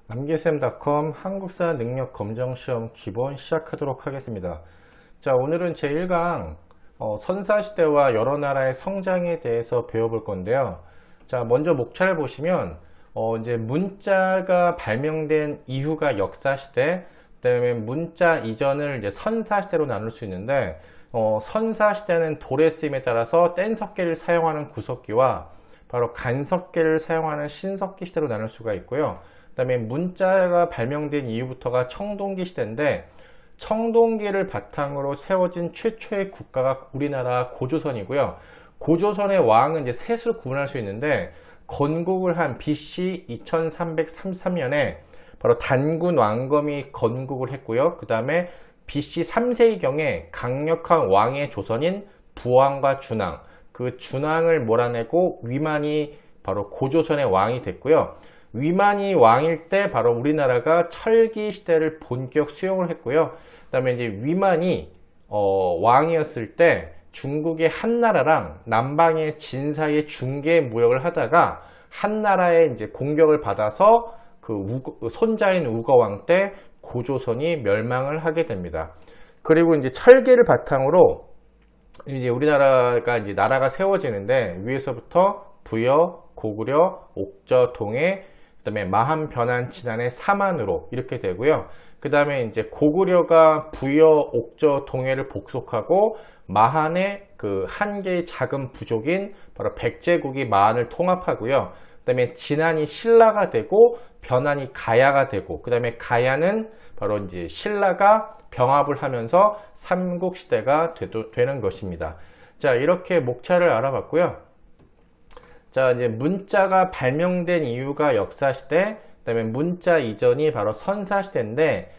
암기쌤닷컴 한국사 능력 검정 시험 기본 시작하도록 하겠습니다. 자, 오늘은 제1강 선사시대와 여러 나라의 성장에 대해서 배워볼 건데요. 자, 먼저 목차를 보시면 이제 문자가 발명된 이후가 역사시대, 그다음에 문자 이전을 이제 선사시대로 나눌 수 있는데, 선사시대는 돌의 쓰임에 따라서 뗀석기를 사용하는 구석기와 바로 간석기를 사용하는 신석기 시대로 나눌 수가 있고요. 그 다음에 문자가 발명된 이후부터가 청동기 시대인데, 청동기를 바탕으로 세워진 최초의 국가가 우리나라 고조선이고요. 고조선의 왕은 이제 셋으로 구분할 수 있는데, 건국을 한 BC 2333년에 바로 단군 왕검이 건국을 했고요. 그 다음에 BC 3세기경에 강력한 왕의 조선인 부왕과 준왕, 그 준왕을 몰아내고 위만이 바로 고조선의 왕이 됐고요. 위만이 왕일 때 바로 우리나라가 철기 시대를 본격 수용을 했고요. 그 다음에 이제 위만이 왕이었을 때 중국의 한나라랑 남방의 진사의 중개 무역을 하다가 한나라의 이제 공격을 받아서 그 손자인 우거왕 때 고조선이 멸망을 하게 됩니다. 그리고 이제 철기를 바탕으로 이제 우리나라가 이제 나라가 세워지는데, 위에서부터 부여, 고구려, 옥저, 동해, 그다음에 마한, 변한, 진안의 사만으로 이렇게 되고요. 그 다음에 이제 고구려가 부여, 옥저, 동해를 복속하고 마한의 그 한 개의 작은 부족인 바로 백제국이 마한을 통합하고요. 그 다음에 진안이 신라가 되고 변한이 가야가 되고, 그 다음에 가야는 바로 이제 신라가 병합을 하면서 삼국시대가 되는 것입니다. 자, 이렇게 목차를 알아봤고요. 자, 이제 문자가 발명된 이유가 역사시대, 그 다음에 문자 이전이 바로 선사시대인데,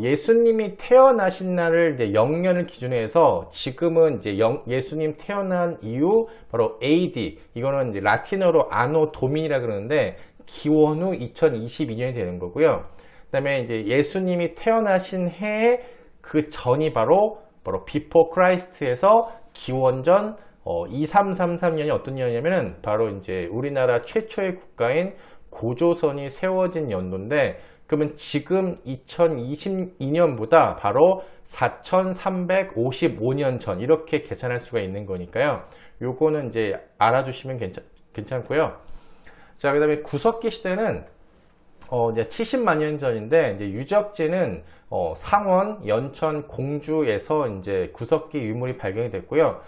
예수님이 태어나신 날을 이제 영년을 기준으로 해서 지금은 이제 예수님 태어난 이후 바로 AD, 이거는 이제 라틴어로 아노 도미니라 그러는데 기원 후 2022년이 되는 거고요. 그 다음에 이제 예수님이 태어나신 해에 그 전이 바로 Before Christ에서 기원전 2333년이 어떤 년이냐면은 바로 이제 우리나라 최초의 국가인 고조선이 세워진 연도인데, 그러면 지금 2022년보다 바로 4355년 전 이렇게 계산할 수가 있는 거니까요. 요거는 이제 알아주시면 괜찮고요. 자, 그 다음에 구석기 시대는 이제 70만 년 전인데, 이제 유적지는 상원, 연천, 공주에서 이제 구석기 유물이 발견이 됐고요.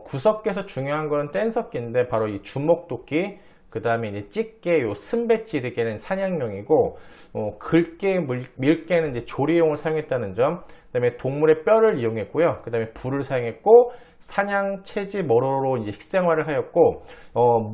구석기에서 중요한 거는 뗀석기인데 바로 이 주먹도끼, 그 다음에 이제 집게, 요 쓴배 찌르개는 사냥용이고, 긁게, 밀게는 이제 조리용을 사용했다는 점, 그 다음에 동물의 뼈를 이용했고요. 그 다음에 불을 사용했고, 사냥, 채집, 머로로 이제 식생활을 하였고,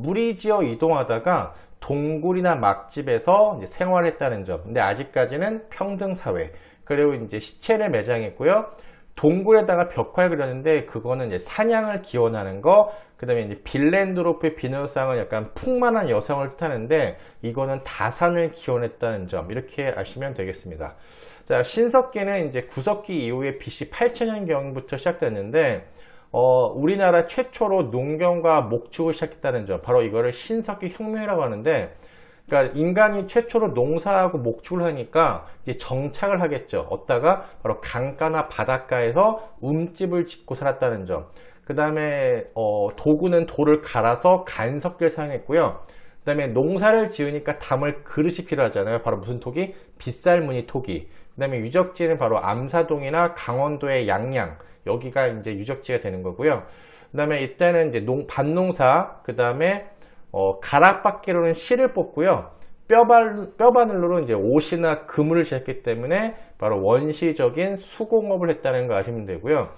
무리지어 이동하다가 동굴이나 막집에서 이제 생활했다는 점. 근데 아직까지는 평등사회. 그리고 이제 시체를 매장했고요. 동굴에다가 벽화를 그렸는데 그거는 이제 사냥을 기원하는 거. 그 다음에 이제 빌렌드로프의 비너상은 약간 풍만한 여성을 뜻하는데 이거는 다산을 기원했다는 점. 이렇게 아시면 되겠습니다. 자, 신석기는 이제 구석기 이후에 BC 8000년경부터 시작됐는데, 우리나라 최초로 농경과 목축을 시작했다는 점, 바로 이거를 신석기 혁명이라고 하는데, 그러니까 인간이 최초로 농사하고 목축을 하니까 이제 정착을 하겠죠. 어디다가 바로 강가나 바닷가에서 움집을 짓고 살았다는 점. 그 다음에 도구는 돌을 갈아서 간석기를 사용했고요. 그 다음에 농사를 지으니까 담을 그릇이 필요하잖아요. 바로 무슨 토기? 빗살무늬 토기. 그 다음에 유적지는 바로 암사동이나 강원도의 양양, 여기가 이제 유적지가 되는 거고요. 그 다음에 이때는 이제 밭농사, 그 다음에 가락바퀴로는 실을 뽑고요. 뼈바늘로 이제 옷이나 그물을 지었기 때문에 바로 원시적인 수공업을 했다는 거 아시면 되고요.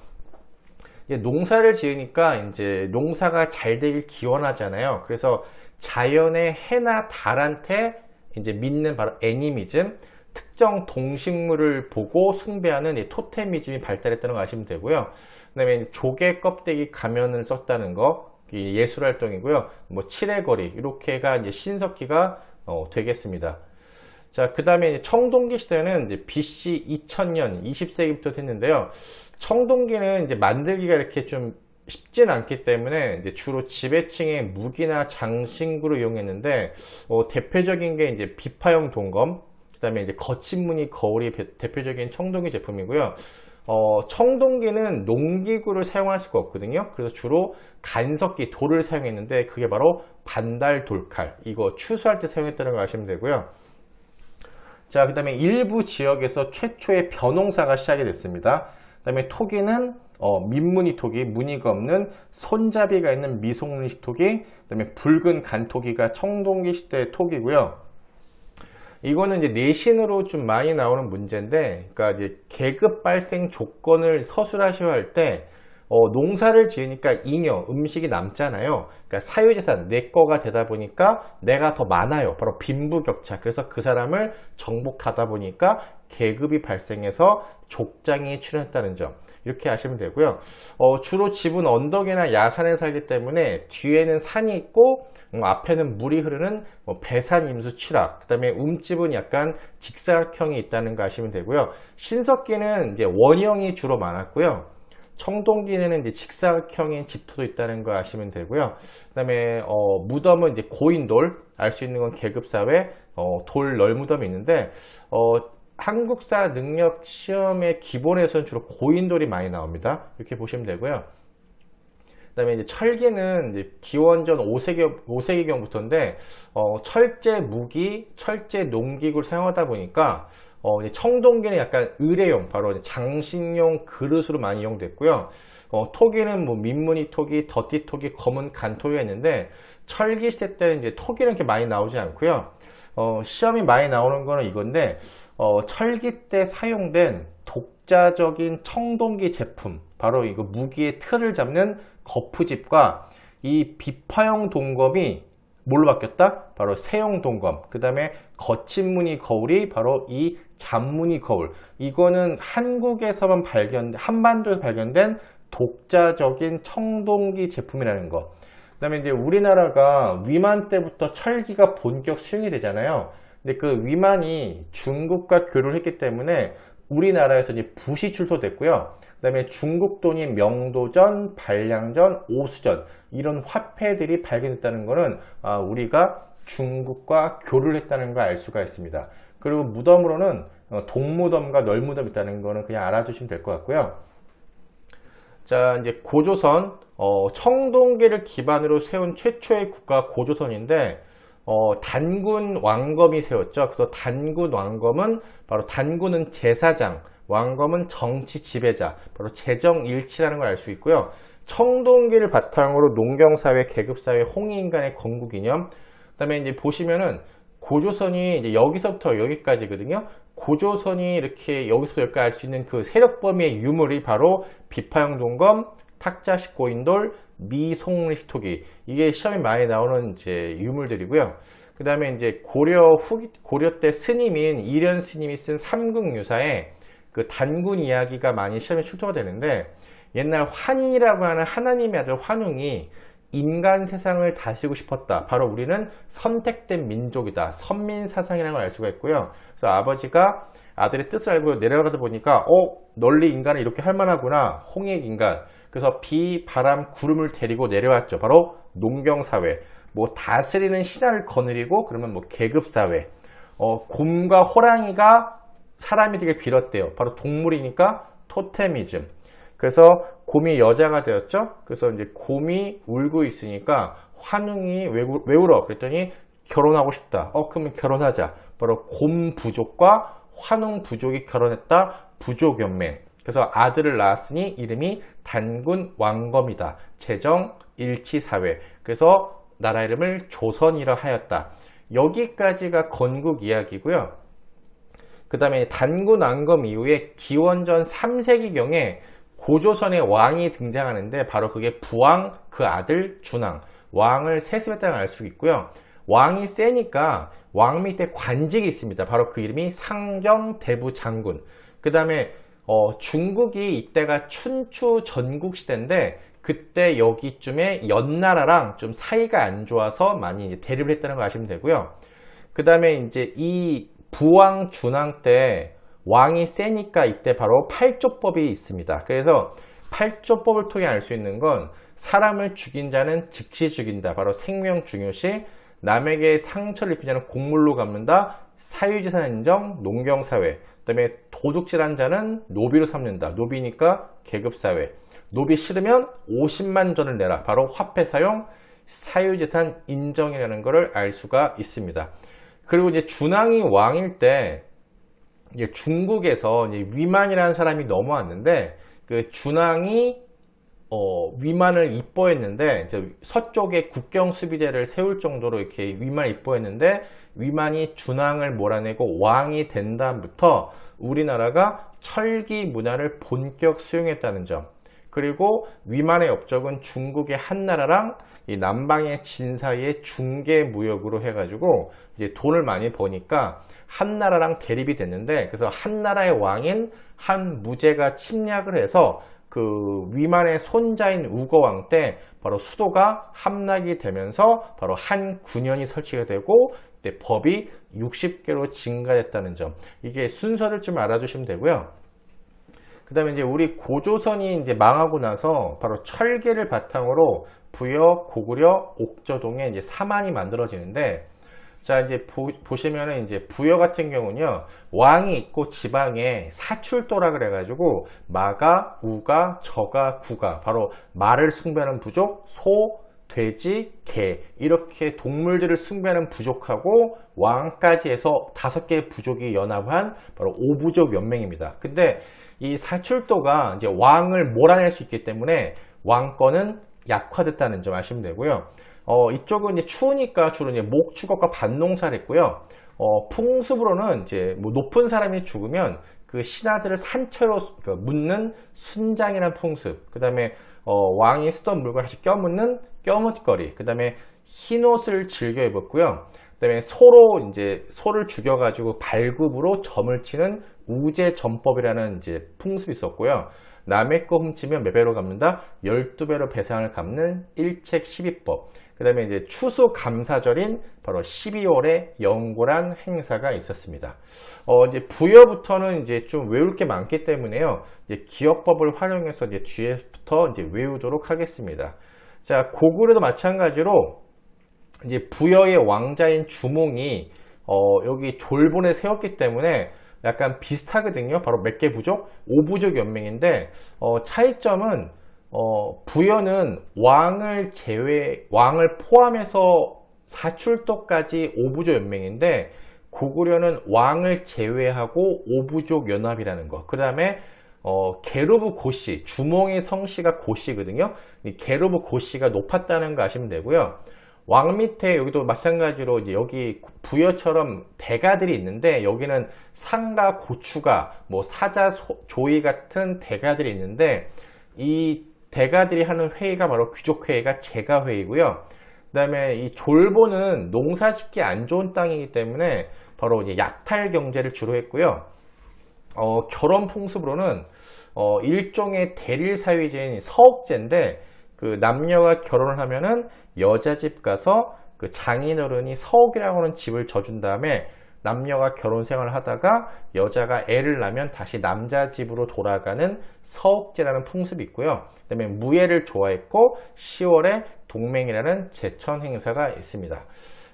이제 농사를 지으니까 이제 농사가 잘 되길 기원하잖아요. 그래서 자연의 해나 달한테 이제 믿는 바로 애니미즘, 특정 동식물을 보고 숭배하는 이 토테미즘이 발달했다는 거 아시면 되고요. 그 다음에 조개 껍데기 가면을 썼다는 거, 예술 활동이고요. 뭐 칠해거리, 이렇게가 이제 신석기가 되겠습니다. 자, 그 다음에 청동기 시대는 이제 BC 2000년 20세기부터 됐는데요. 청동기는 이제 만들기가 이렇게 좀 쉽진 않기 때문에 이제 주로 지배층의 무기나 장신구를 이용했는데, 대표적인 게 이제 비파형 동검, 그 다음에 이제 거친 무늬 거울이 대표적인 청동기 제품이고요. 청동기는 농기구를 사용할 수가 없거든요. 그래서 주로 간석기, 돌을 사용했는데 그게 바로 반달 돌칼, 이거 추수할 때 사용했다는 걸 아시면 되고요. 자, 그 다음에 일부 지역에서 최초의 벼농사가 시작이 됐습니다. 그 다음에 토기는 민무늬 토기, 무늬가 없는 손잡이가 있는 미송리 토기, 그 다음에 붉은 간토기가 청동기 시대의 토기고요. 이거는 이제 내신으로 좀 많이 나오는 문제인데, 그러니까 이제 계급 발생 조건을 서술하셔야 할 때, 농사를 지으니까 잉여, 음식이 남잖아요. 그러니까 사유재산, 내 거가 되다 보니까 내가 더 많아요. 바로 빈부격차. 그래서 그 사람을 정복하다 보니까 계급이 발생해서 족장이 출현했다는 점. 이렇게 아시면 되고요. 주로 집은 언덕이나 야산에 살기 때문에 뒤에는 산이 있고 앞에는 물이 흐르는 배산, 임수, 취락, 그 다음에 움집은 약간 직사각형이 있다는 거 아시면 되고요. 신석기는 이제 원형이 주로 많았고요. 청동기는 이제 직사각형인 집토도 있다는 거 아시면 되고요. 그 다음에 무덤은 이제 고인돌, 알 수 있는 건 계급사회, 돌 널무덤이 있는데 한국사 능력 시험의 기본에서는 주로 고인돌이 많이 나옵니다. 이렇게 보시면 되고요. 그 다음에 이제 철기는 이제 기원전 5세기경부터인데 철제 무기, 철제 농기구를 사용하다 보니까 이제 청동기는 약간 의뢰용, 바로 이제 장식용 그릇으로 많이 이용됐고요. 토기는 뭐 민무늬 토기, 더티 토기, 검은 간토기가 있는데 철기 시대 때는 이제 토기는 이렇게 많이 나오지 않고요. 시험이 많이 나오는 거는 이건데 철기 때 사용된 독자적인 청동기 제품, 바로 이거 무기의 틀을 잡는 거푸집과 이 비파형 동검이 뭘로 바뀌었다? 바로 세형 동검. 그 다음에 거친 무늬 거울이 바로 이 잔무늬 거울. 이거는 한국에서만 한반도에서 발견된 독자적인 청동기 제품이라는 거. 그 다음에 이제 우리나라가 위만 때부터 철기가 본격 수용이 되잖아요. 근데 그 위만이 중국과 교류를 했기 때문에 우리나라에서 이제 붓이 출토됐고요. 그 다음에 중국 돈인 명도전, 발량전, 오수전, 이런 화폐들이 발견됐다는 것은 우리가 중국과 교류를 했다는 걸 알 수가 있습니다. 그리고 무덤으로는 동무덤과 널무덤이 있다는 것은 그냥 알아두시면 될 것 같고요. 자, 이제 고조선, 청동기를 기반으로 세운 최초의 국가 고조선인데 단군 왕검이 세웠죠. 그래서 단군 왕검은 바로 단군은 제사장, 왕검은 정치 지배자, 바로 재정일치라는 걸 알 수 있고요. 청동기를 바탕으로 농경사회, 계급사회, 홍익인간의 건국이념, 그 다음에 이제 보시면은 고조선이 이제 여기서부터 여기까지거든요. 고조선이 이렇게 여기서부터 여기까지 알 수 있는 그 세력 범위의 유물이 바로 비파형 동검, 탁자식 고인돌, 미송리 토기, 이게 시험에 많이 나오는 이제 유물들이고요. 그 다음에 이제 고려 때 스님인 이련 스님이 쓴 삼국유사에 그 단군 이야기가 많이 시험에 출토가 되는데, 옛날 환인이라고 하는 하나님의 아들 환웅이 인간 세상을 다스리고 싶었다. 바로 우리는 선택된 민족이다. 선민사상이라는 걸 알 수가 있고요. 그래서 아버지가 아들의 뜻을 알고 내려가다 보니까 널리 인간을 이렇게 할 만하구나. 홍익인간. 그래서 비, 바람, 구름을 데리고 내려왔죠. 바로 농경사회. 뭐 다스리는 신하를 거느리고 그러면 뭐 계급사회. 곰과 호랑이가 사람이 되게 빌었대요. 바로 동물이니까 토테미즘. 그래서 곰이 여자가 되었죠. 그래서 이제 곰이 울고 있으니까 환웅이 왜 울어? 그랬더니 결혼하고 싶다. 그러면 결혼하자. 바로 곰 부족과 환웅 부족이 결혼했다. 부족연맹. 그래서 아들을 낳았으니 이름이 단군 왕검이다. 재정 일치사회. 그래서 나라 이름을 조선이라 하였다. 여기까지가 건국 이야기고요. 그 다음에 단군 왕검 이후에 기원전 3세기경에 고조선의 왕이 등장하는데 바로 그게 부왕, 그 아들 준왕, 왕을 세습했다는 걸 알 수 있고요. 왕이 세니까 왕 밑에 관직이 있습니다. 바로 그 이름이 상경대부장군. 그 다음에 중국이 이때가 춘추 전국시대인데 그때 여기쯤에 연나라랑 좀 사이가 안 좋아서 많이 이제 대립을 했다는 걸 아시면 되고요. 그 다음에 이제 이 부왕, 준왕 때 왕이 세니까 이때 바로 팔조법이 있습니다. 그래서 팔조법을 통해 알 수 있는 건 사람을 죽인 자는 즉시 죽인다. 바로 생명 중요시. 남에게 상처를 입히지 않은 곡물로 갚는다. 사유재산 인정, 농경사회. 그 다음에 도둑질한 자는 노비로 삼는다. 노비니까 계급사회. 노비 싫으면 50만 전을 내라. 바로 화폐 사용, 사유재산 인정이라는 것을 알 수가 있습니다. 그리고 이제 준왕이 왕일 때 이제 중국에서 이제 위만이라는 사람이 넘어왔는데 그 준왕이 위만을 이뻐했는데 서쪽에 국경 수비대를 세울 정도로 이렇게 위만을 이뻐했는데 위만이 준왕을 몰아내고 왕이 된 다음부터 우리나라가 철기 문화를 본격 수용했다는 점. 그리고 위만의 업적은 중국의 한나라랑 이 남방의 진 사이의 중개 무역으로 해가지고 이제 돈을 많이 버니까 한나라랑 대립이 됐는데 그래서 한나라의 왕인 한무제가 침략을 해서 그 위만의 손자인 우거왕 때 바로 수도가 함락이 되면서 바로 한군현이 설치가 되고 그때 법이 60개로 증가했다는 점. 이게 순서를 좀 알아두시면 되고요. 그 다음에 이제 우리 고조선이 이제 망하고 나서 바로 철계를 바탕으로 부여, 고구려, 옥저동에 이제 사만이 만들어지는데 자 이제 보시면은 이제 부여 같은 경우는요 왕이 있고 지방에 사출도라 그래가지고 마가, 우가, 저가, 구가 바로 말을 숭배하는 부족, 소, 돼지, 개 이렇게 동물들을 숭배하는 부족하고 왕까지 해서 5개의 부족이 연합한 바로 5부족 연맹입니다. 근데 이 사출도가 이제 왕을 몰아낼 수 있기 때문에 왕권은 약화됐다는 점 아시면 되고요. 이쪽은 이제 추우니까 주로 이제 목축업과 밭농사를 했고요. 풍습으로는 이제 뭐 높은 사람이 죽으면 그 신하들을 산채로 묻는 순장이라는 풍습. 그 다음에 왕이 쓰던 물건을 다시 껴묻는 껴묻거리. 그 다음에 흰옷을 즐겨 입었고요. 그 다음에 소를 죽여가지고 발굽으로 점을 치는 우제점법이라는 이제 풍습이 있었고요. 남의 거 훔치면 몇 배로 갚는다? 12배로 배상을 갚는 일책 12법. 그 다음에 이제 추수감사절인 바로 12월에 영고란 행사가 있었습니다. 이제 부여부터는 이제 좀 외울 게 많기 때문에요. 이제 기억법을 활용해서 이제 뒤에부터 이제 외우도록 하겠습니다. 자, 고구려도 마찬가지로 이제 부여의 왕자인 주몽이 여기 졸본에 세웠기 때문에 약간 비슷하거든요. 바로 몇 개 부족? 5부족 연맹인데 차이점은 부여는 왕을 포함해서 사출도까지 5부족 연맹인데 고구려는 왕을 제외하고 5부족 연합이라는 거. 그 다음에 게르브 고씨, 주몽의 성씨가 고씨거든요. 이 게르브 고씨가 높았다는 거 아시면 되고요. 왕 밑에 여기도 마찬가지로 이제 여기 부여처럼 대가들이 있는데 여기는 상가, 고추가, 뭐 사자, 조이 같은 대가들이 있는데 이 대가들이 하는 회의가 바로 귀족회의가 제가회의고요. 그 다음에 이 졸본은 농사짓기 안 좋은 땅이기 때문에 바로 이제 약탈 경제를 주로 했고요. 결혼 풍습으로는 일종의 대릴 사회제인 서옥제인데 그 남녀가 결혼을 하면은 여자 집 가서 그 장인어른이 서옥이라고 하는 집을 져준 다음에 남녀가 결혼 생활을 하다가 여자가 애를 낳으면 다시 남자 집으로 돌아가는 서옥제라는 풍습이 있고요. 그 다음에 무예를 좋아했고 10월에 동맹이라는 제천 행사가 있습니다.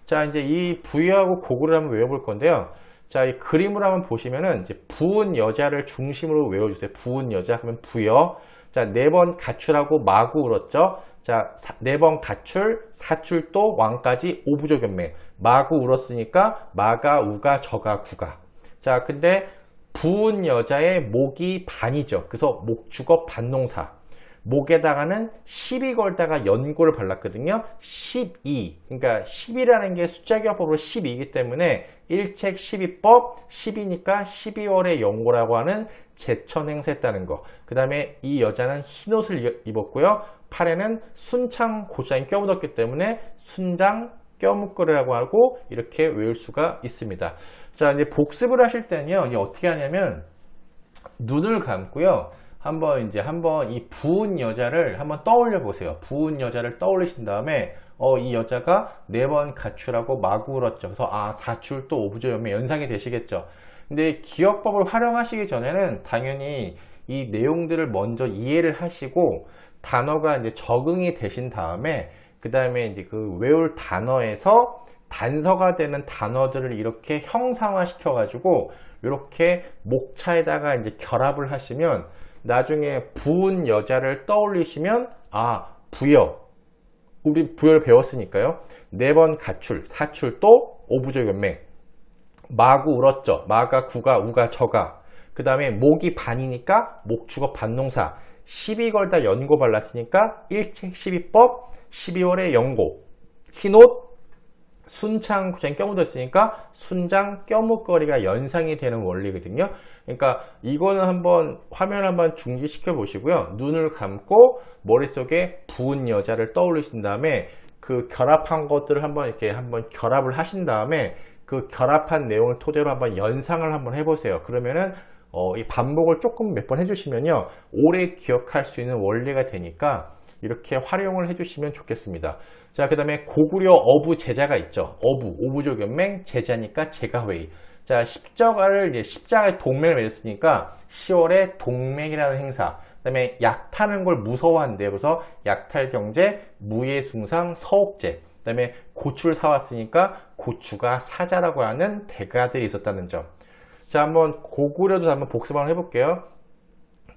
자, 이제 이 부여하고 고구려를 한번 외워볼 건데요. 자, 이 그림을 한번 보시면은 이제 부은 여자를 중심으로 외워주세요. 부은 여자 그러면 부여. 자, 4번 가출하고 마구 울었죠. 자, 4번 가출, 사출도, 왕까지 5부족 연맹. 마구 울었으니까 마가, 우가, 저가, 구가. 자, 근데 부은 여자의 목이 반이죠. 그래서 목축업 반농사. 목에다가는 12 걸다가 연고를 발랐거든요. 12. 그러니까 10이라는 게 숫자 기억법으로 12이기 때문에 일책 12법 10이니까 12월에 연고라고 하는 제천 행사했다는 거. 그 다음에 이 여자는 흰옷을 입었고요. 팔에는 순창 고추장이 껴묻었기 때문에 순장 껴묻거리라고 하고 이렇게 외울 수가 있습니다. 자, 이제 복습을 하실 때는요. 이제 어떻게 하냐면 눈을 감고요. 한번 이 부은 여자를 한번 떠올려 보세요. 부은 여자를 떠올리신 다음에 이 여자가 4번 가출하고 마구 울었죠. 그래서 사출 또 5부족 연맹 연상이 되시겠죠. 근데 기억법을 활용하시기 전에는 당연히 이 내용들을 먼저 이해를 하시고 단어가 이제 적응이 되신 다음에 그 다음에 이제 그 외울 단어에서 단서가 되는 단어들을 이렇게 형상화 시켜 가지고 이렇게 목차에다가 이제 결합을 하시면 나중에 부은 여자를 떠올리시면 아, 부여, 우리 부여를 배웠으니까요. 4번 가출, 사출, 또 오부족 연맹, 마구 울었죠. 마가 구가 우가 저가. 그 다음에 목이 반이니까 목축어 반농사, 시비 걸다 연고 발랐으니까 일책 12법, 12월에 연고, 흰옷 순창 구장 껴묻었으니까 순장 껴묻거리가 연상이 되는 원리거든요. 그러니까 이거는 한번 화면 한번 중지시켜 보시고요. 눈을 감고 머릿속에 부은 여자를 떠올리신 다음에 그 결합한 것들을 한번 이렇게 한번 결합을 하신 다음에 그 결합한 내용을 토대로 한번 연상을 한번 해보세요. 그러면은 이 반복을 조금 몇 번 해주시면요, 오래 기억할 수 있는 원리가 되니까 이렇게 활용을 해주시면 좋겠습니다. 자, 그 다음에 고구려 어부 제자가 있죠. 어부, 오부족 연맹, 제자니까 제가회의. 자, 십자가를 이제 십자가에 동맹을 맺었으니까 10월에 동맹이라는 행사. 그 다음에 약 타는 걸 무서워한대요. 그래서 약탈경제, 무예숭상, 서옥제. 그 다음에 고추를 사왔으니까 고추가 사자라고 하는 대가들이 있었다는 점. 자, 한번 고구려도 한번 복습 한번 해볼게요.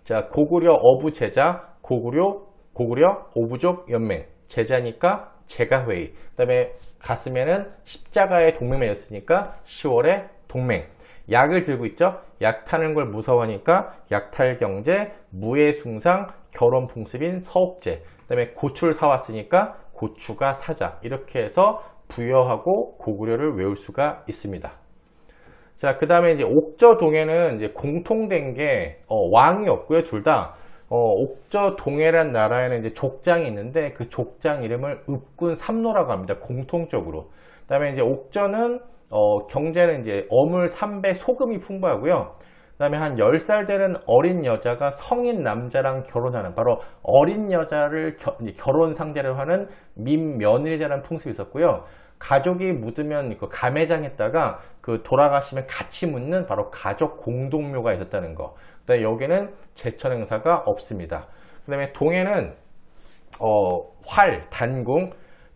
자, 고구려 어부 제자, 고구려 오부족 연맹, 제자니까 제가회의. 그 다음에 갔으면은 십자가에 동맹 맺었으니까 10월에 동맹. 약을 들고 있죠. 약 타는 걸 무서워하니까 약탈경제, 무예숭상, 결혼풍습인 서옥제. 그 다음에 고추를 사왔으니까 고추가 사자. 이렇게 해서 부여하고 고구려를 외울 수가 있습니다. 자, 그 다음에 이제 옥저동에는 이제 공통된 게 왕이 없고요. 둘 다 옥저동해란 나라에는 이제 족장이 있는데 그 족장 이름을 읍군 삼노라고 합니다. 공통적으로. 그 다음에 이제 옥저는 경제는 이제 어물, 삼배, 소금이 풍부하고요. 그 다음에 한 10살 되는 어린 여자가 성인 남자랑 결혼하는, 바로 어린 여자를 결혼 상대로 하는 민며느리자라는 풍습이 있었고요. 가족이 묻으면 그 가매장했다가 그 돌아가시면 같이 묻는 바로 가족 공동묘가 있었다는 거. 그다음에 여기는 제천 행사가 없습니다. 그다음에 동해는 활, 단궁,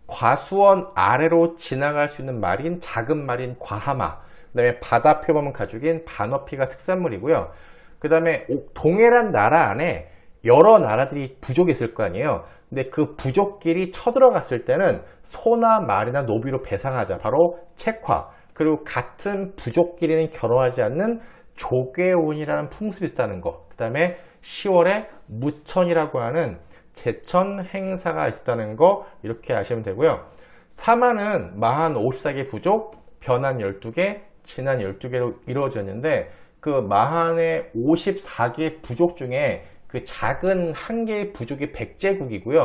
과수원 아래로 지나갈 수 있는 말인 작은 말인 과하마. 그다음에 바다 표범을 가죽인 반어피가 특산물이고요. 그다음에 동해란 나라 안에 여러 나라들이 부족이 있을 거 아니에요. 근데 그 부족끼리 쳐들어갔을 때는 소나 말이나 노비로 배상하자, 바로 책화. 그리고 같은 부족끼리는 결혼하지 않는 조계혼이라는 풍습이 있다는 거. 그 다음에 10월에 무천이라고 하는 제천 행사가 있었다는 거, 이렇게 아시면 되고요. 사마는 마한 54개 부족, 변한 12개, 진한 12개로 이루어졌는데 그 마한의 54개 부족 중에 그 작은 한 개의 부족이 백제국이고요.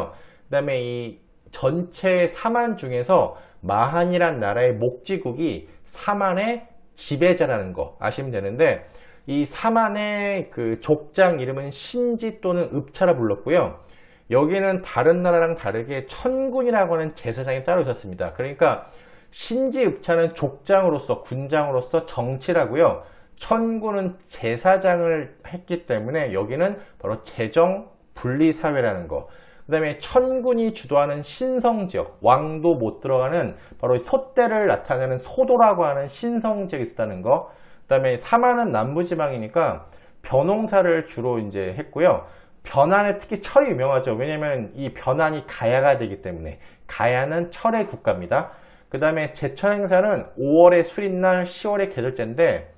그 다음에 이 전체 사만 중에서 마한이란 나라의 목지국이 사만의 지배자라는 거 아시면 되는데, 이 사만의 그 족장 이름은 신지 또는 읍차라 불렀고요. 여기는 다른 나라랑 다르게 천군이라고 하는 제사장이 따로 있었습니다. 그러니까 신지 읍차는 족장으로서, 군장으로서 정치라고요. 천군은 제사장을 했기 때문에 여기는 바로 재정 분리사회라는 거. 그 다음에 천군이 주도하는 신성지역, 왕도 못 들어가는 바로 소떼를 나타내는 소도라고 하는 신성지역이 있었다는 거. 그 다음에 사마는 남부지방이니까 벼농사를 주로 이제 했고요. 변안에 특히 철이 유명하죠. 왜냐면 이 변안이 가야가 되기 때문에. 가야는 철의 국가입니다. 그 다음에 제천 행사는 5월의 수린날, 10월의 계절제인데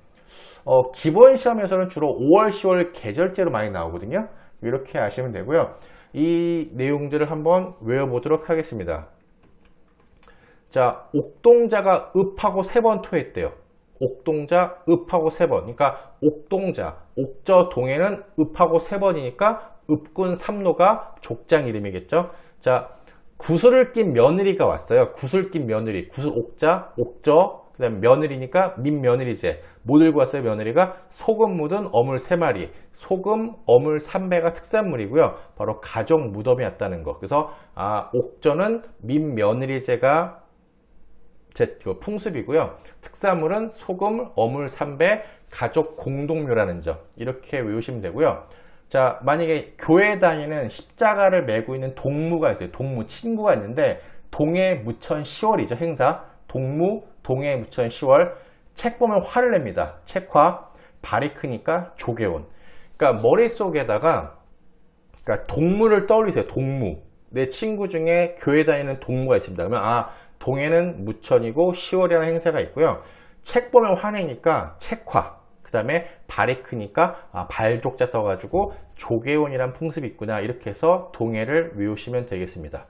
기본 시험에서는 주로 5월, 10월 계절제로 많이 나오거든요. 이렇게 아시면 되고요. 이 내용들을 한번 외워보도록 하겠습니다. 자, 옥동자가 읍하고 3번 토했대요. 옥동자, 읍하고 3번. 그러니까 옥동자, 옥저동에는 읍하고 3번이니까 읍군 삼노가 족장 이름이겠죠. 자, 구슬을 낀 며느리가 왔어요. 구슬 낀 며느리, 구슬 옥자, 옥저, 그 다음에 며느리니까 민며느리제. 뭐 들고 왔어요? 며느리가 소금 묻은 어물 3마리, 소금, 어물 3배가 특산물이고요. 바로 가족 무덤이 왔다는 거. 그래서 옥저는 민며느리제가 그 풍습이고요. 특산물은 소금, 어물 3배, 가족 공동묘라는 점. 이렇게 외우시면 되고요. 자, 만약에 교회 다니는 십자가를 메고 있는 동무가 있어요. 동무, 친구가 있는데 동해 무천 10월이죠, 행사. 동무, 동해, 무천, 10월. 책 보면 화를 냅니다. 책화. 발이 크니까 조개온. 그러니까 머릿속에다가 그러니까 동무를 떠올리세요. 동무. 내 친구 중에 교회 다니는 동무가 있습니다. 그러면 동해는 무천이고 10월이라는 행사가 있고요. 책 보면 화내니까 책화. 그 다음에 발이 크니까 발족자 써가지고 조개온이란 풍습이 있구나. 이렇게 해서 동해를 외우시면 되겠습니다.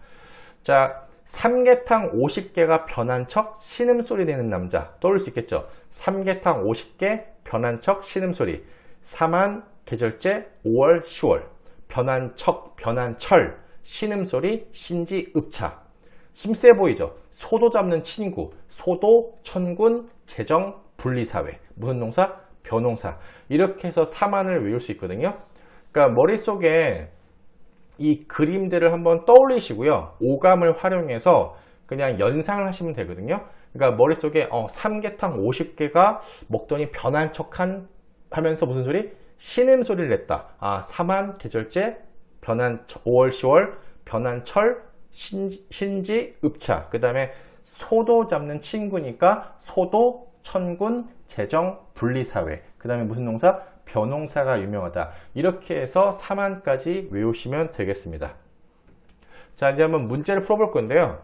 자, 삼계탕 50개가 변한 척 신음소리 내는 남자. 떠올릴 수 있겠죠? 삼계탕 50개 변한 척 신음소리. 사만 계절제 5월 10월. 변한 척 변한 철 신음소리 신지 읍차. 힘세 보이죠? 소도 잡는 친구. 소도 천군 재정 분리사회. 무슨 농사? 변농사. 이렇게 해서 사만을 외울 수 있거든요. 그러니까 머릿속에 이 그림들을 한번 떠올리시고요. 오감을 활용해서 그냥 연상을 하시면 되거든요. 그러니까 머릿속에 삼계탕 50개가 먹더니 변한 척한 하면서 무슨 소리? 신음소리를 냈다. 사만 계절제 변한 5월 10월 변한 철 신지 읍차. 그 다음에 소도 잡는 친구니까 소도 천군 재정 분리사회. 그 다음에 무슨 농사? 변농사가 유명하다. 이렇게 해서 사만까지 외우시면 되겠습니다. 자, 이제 한번 문제를 풀어볼 건데요.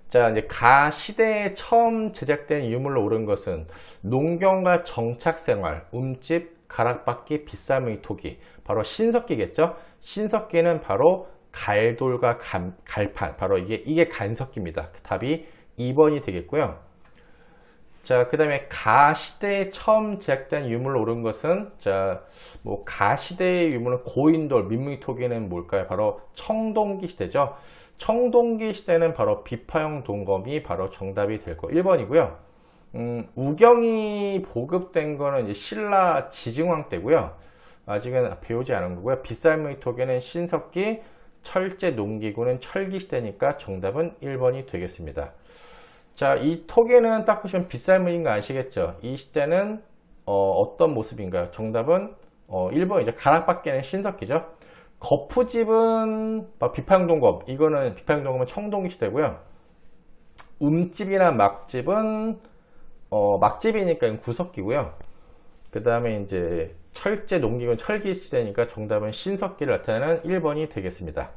자, 이제 가 시대에 처음 제작된 유물로 오른 것은 농경과 정착생활, 움집, 가락바퀴, 빗살무늬 토기. 바로 신석기겠죠? 신석기는 바로 갈돌과 갈판. 바로 이게 간석기입니다. 답이 2번이 되겠고요. 자, 그 다음에 가 시대에 처음 제작된 유물로 오른 것은 가 시대의 유물은 고인돌, 민무기 토기는 뭘까요? 바로 청동기 시대죠. 청동기 시대는 바로 비파형 동검이 바로 정답이 될 거 1번이고요. 우경이 보급된 거는 이제 신라 지증왕 때고요. 아직은 배우지 않은 거고요. 빗살무늬 토기는 신석기, 철제 농기구는 철기 시대니까 정답은 1번이 되겠습니다. 자, 이 토기는 딱 보시면 빗살무늬인 거 아시겠죠? 이 시대는 어떤 모습인가요? 정답은 1번이죠. 가락바퀴는 신석기죠. 거푸집은 비파형동검. 이거는 비파형동검은 청동기 시대고요. 움집이나 막집은 막집이니까 구석기고요. 그 다음에 이제 철제 농기구는 철기 시대니까 정답은 신석기를 나타내는 1번이 되겠습니다.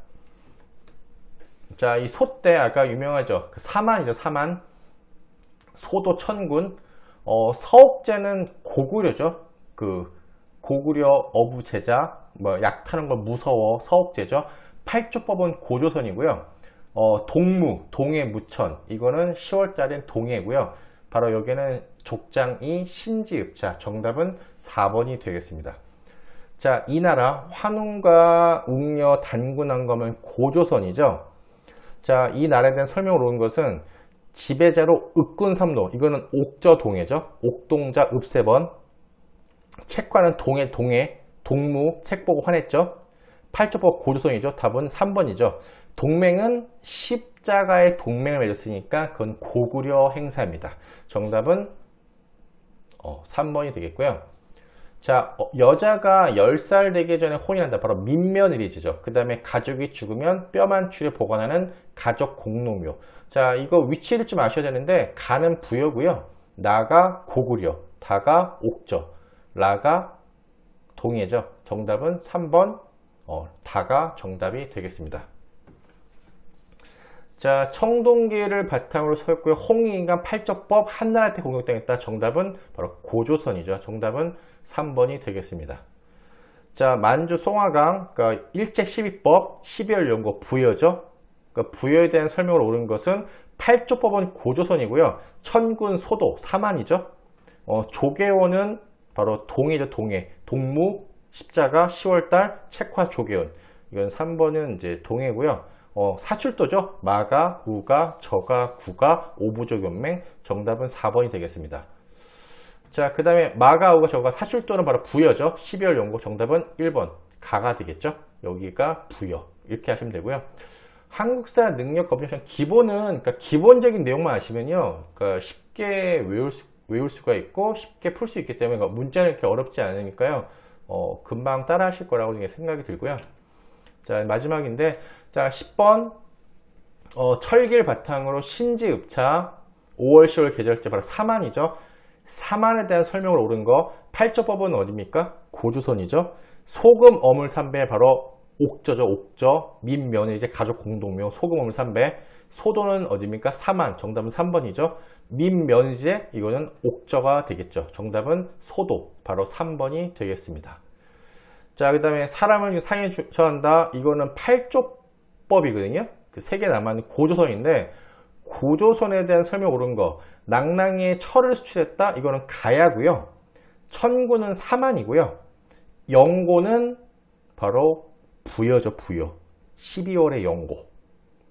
자, 이 소때 아까 유명하죠. 그 사만이죠. 사만. 소도 천군. 서옥제는 고구려죠. 그 고구려 어부제자, 약 타는 걸 무서워. 서옥제죠. 팔조법은 고조선이고요. 동무, 동해 무천. 이거는 10월달인 동해고요. 바로 여기는 족장이 신지읍자. 정답은 4번이 되겠습니다. 자, 이 나라 환웅과 웅녀 단군왕검은 고조선이죠. 자, 이 나라에 대한 설명을 온 것은 지배자로 읍군삼로. 이거는 옥저동해죠. 옥동자 읍세번. 책과는 동해, 동무, 책 보고 화냈죠. 팔조법 고조선이죠. 답은 3번이죠. 동맹은 십자가의 동맹을 맺었으니까 그건 고구려 행사입니다. 정답은 3번이 되겠고요. 자, 여자가 10살 되기 전에 혼이 난다. 바로 민며느리지죠. 그 다음에 가족이 죽으면 뼈만 추려 보관하는 가족 공로묘. 자, 이거 위치를 좀 아셔야 되는데 가는 부여고요. 나가 고구려, 다가 옥저, 라가 동해죠. 정답은 3번 다가 정답이 되겠습니다. 자, 청동기를 바탕으로 서였고요. 홍익인간 팔적법 한나라한테 공격당했다. 정답은 바로 고조선이죠. 정답은 3번이 되겠습니다. 자, 만주 송화강, 그러니까 일책 12법 12월 연고 부여죠. 그러니까 부여에 대한 설명을 옳은 것은 팔조법은 고조선이고요. 천군 소도 사만이죠. 조계원은 바로 동해죠. 동해. 동무 십자가 10월달 책화 조계원. 이건 3번은 이제 동해고요. 사출도죠. 마가, 우가, 저가, 구가, 오부족연맹. 정답은 4번이 되겠습니다. 자, 그 다음에 마가, 우가, 저가, 사출도는 바로 부여죠. 12월 연고. 정답은 1번. 가가 되겠죠. 여기가 부여. 이렇게 하시면 되고요. 한국사 능력 검정 시험 기본은, 그러니까 기본적인 내용만 아시면요. 그러니까 쉽게 외울 수가 있고 쉽게 풀 수 있기 때문에 그러니까 문자는 이렇게 어렵지 않으니까요. 금방 따라 하실 거라고 생각이 들고요. 자, 마지막인데, 자, 10번, 철길 바탕으로 신지읍차, 5월 10월 계절제 바로 사만이죠. 사만에 대한 설명을 옳은 거 8조법은 어디입니까? 고조선이죠. 소금 어물 삼배 바로 옥저죠. 옥저. 민면은 이제 가족 공동명 소금 어물 삼배. 소도는 어디입니까? 사만. 정답은 3번이죠. 민면제 이거는 옥저가 되겠죠. 정답은 소도 바로 3번이 되겠습니다. 자, 그 다음에 사람을 상에 처한다. 이거는 8조법이거든요. 그 세 개 남았는 고조선인데 고조선에 대한 설명 옳은 거 낭랑에 철을 수출했다. 이거는 가야고요. 천구는 사만이고요. 영고는 바로 부여죠. 부여. 12월의 영고.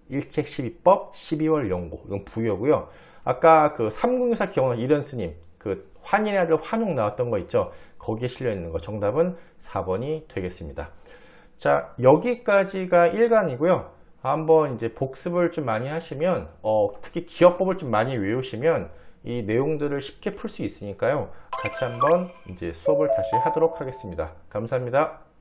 일책 12법 12월 영고. 이건 부여고요. 아까 그 삼국유사 기억나는 이련스님 그 환인의 아들 환웅 나왔던 거 있죠. 거기에 실려 있는 거 정답은 4번이 되겠습니다. 자, 여기까지가 1강이고요. 한번 이제 복습을 좀 많이 하시면 특히 기억법을 좀 많이 외우시면 이 내용들을 쉽게 풀 수 있으니까요. 같이 한번 이제 수업을 다시 하도록 하겠습니다. 감사합니다.